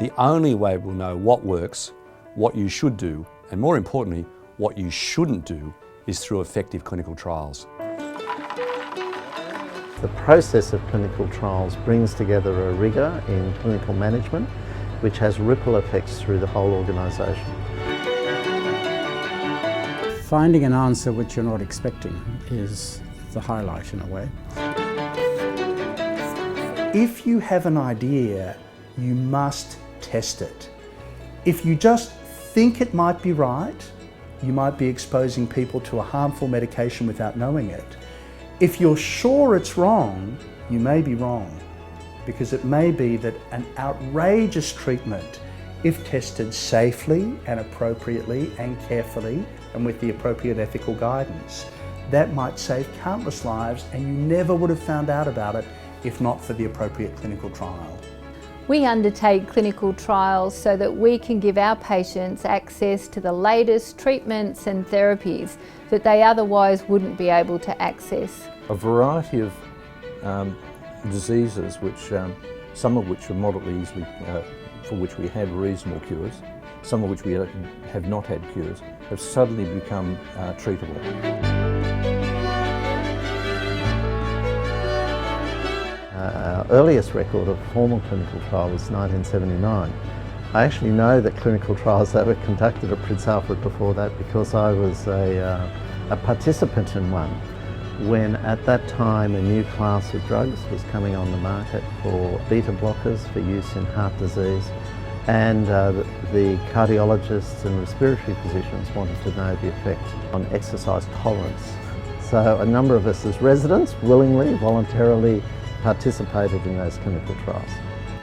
the only way we'll know what works, what you should do, and more importantly, what you shouldn't do, is through effective clinical trials. The process of clinical trials brings together a rigour in clinical management which has ripple effects through the whole organisation. Finding an answer which you're not expecting is the highlight in a way. If you have an idea, you must test it. If you just think it might be right, you might be exposing people to a harmful medication without knowing it. If you're sure it's wrong, you may be wrong, because it may be that an outrageous treatment, if tested safely and appropriately and carefully and with the appropriate ethical guidance, that might save countless lives, and you never would have found out about it if not for the appropriate clinical trial. We undertake clinical trials so that we can give our patients access to the latest treatments and therapies that they otherwise wouldn't be able to access. A variety of diseases, some of which are moderately easily, for which we have reasonable cures, some of which we have not had cures, have suddenly become treatable. Our earliest record of formal clinical trial was 1979. I actually know that clinical trials that were conducted at Prince Alfred before that because I was a participant in one, when at that time a new class of drugs was coming on the market for beta blockers for use in heart disease, and the cardiologists and respiratory physicians wanted to know the effect on exercise tolerance. So a number of us as residents willingly, voluntarily participated in those clinical trials.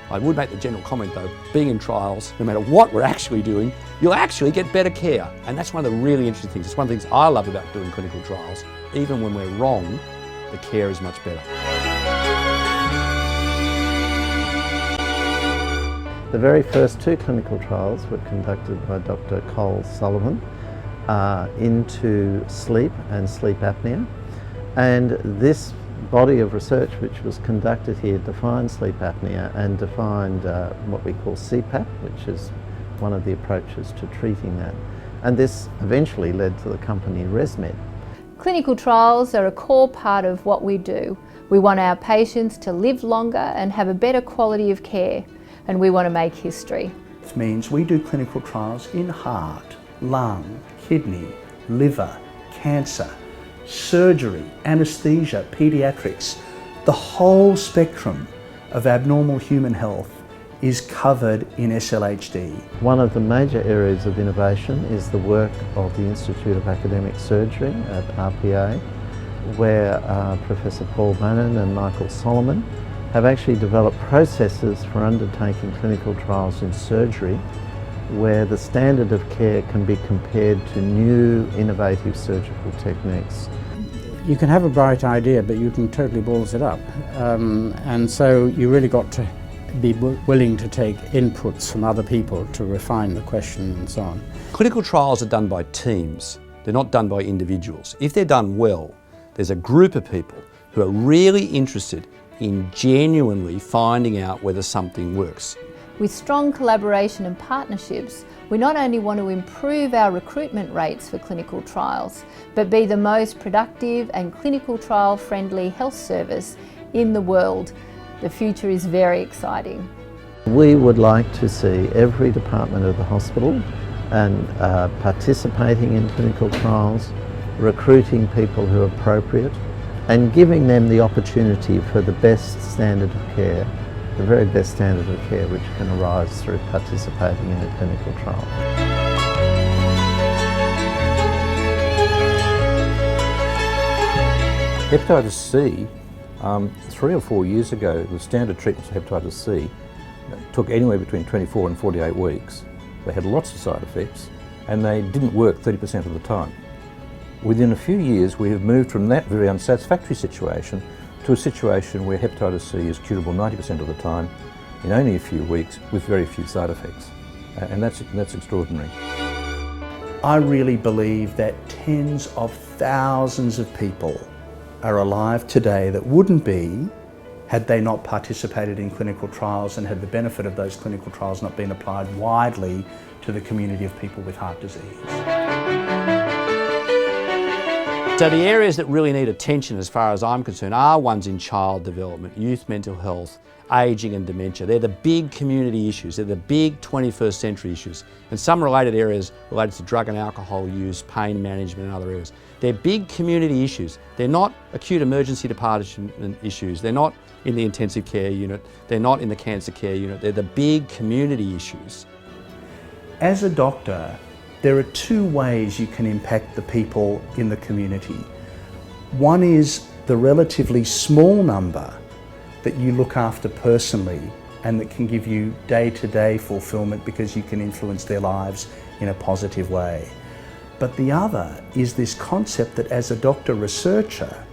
I would make the general comment though, being in trials, no matter what we're actually doing, you'll actually get better care. And that's one of the really interesting things. It's one of the things I love about doing clinical trials. Even when we're wrong, the care is much better. The very first two clinical trials were conducted by Dr. Cole Sullivan into sleep and sleep apnea. And this body of research which was conducted here defined sleep apnea and defined what we call CPAP, which is one of the approaches to treating that. And this eventually led to the company ResMed. Clinical trials are a core part of what we do. We want our patients to live longer and have a better quality of care, and we want to make history. It means we do clinical trials in heart, lung, kidney, liver, cancer, surgery, anaesthesia, paediatrics. The whole spectrum of abnormal human health is covered in SLHD. One of the major areas of innovation is the work of the Institute of Academic Surgery at RPA, where Professor Paul Bannon and Michael Solomon have actually developed processes for undertaking clinical trials in surgery where the standard of care can be compared to new innovative surgical techniques. You can have a bright idea, but you can totally balls it up. And so you really got to be willing to take inputs from other people to refine the question and so on. Clinical trials are done by teams. They're not done by individuals. If they're done well, there's a group of people who are really interested in genuinely finding out whether something works. With strong collaboration and partnerships, we not only want to improve our recruitment rates for clinical trials, but be the most productive and clinical trial friendly health service in the world. The future is very exciting. We would like to see every department of the hospital and participating in clinical trials, recruiting people who are appropriate, and giving them the opportunity for the best standard of care, the very best standard of care which can arise through participating in a clinical trial. Hepatitis C, 3 or 4 years ago, the standard treatments for hepatitis C took anywhere between 24 and 48 weeks. They had lots of side effects and they didn't work 30% of the time. Within a few years, we have moved from that very unsatisfactory situation to a situation where hepatitis C is curable 90% of the time in only a few weeks with very few side effects. And that's extraordinary. I really believe that tens of thousands of people are alive today that wouldn't be had they not participated in clinical trials and had the benefit of those clinical trials not been applied widely to the community of people with heart disease. So the areas that really need attention as far as I'm concerned are ones in child development, youth mental health, ageing and dementia. They're the big community issues, they're the big 21st century issues. And some related areas related to drug and alcohol use, pain management and other areas. They're big community issues. They're not acute emergency department issues. They're not in the intensive care unit. They're not in the cancer care unit. They're the big community issues. As a doctor, there are two ways you can impact the people in the community. One is the relatively small number that you look after personally and that can give you day-to-day fulfillment because you can influence their lives in a positive way. But the other is this concept that as a doctor researcher,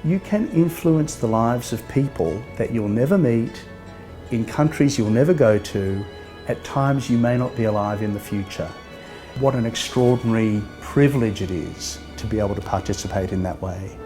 you can influence the lives of people that you'll never meet, in countries you'll never go to, at times you may not be alive in the future. What an extraordinary privilege it is to be able to participate in that way.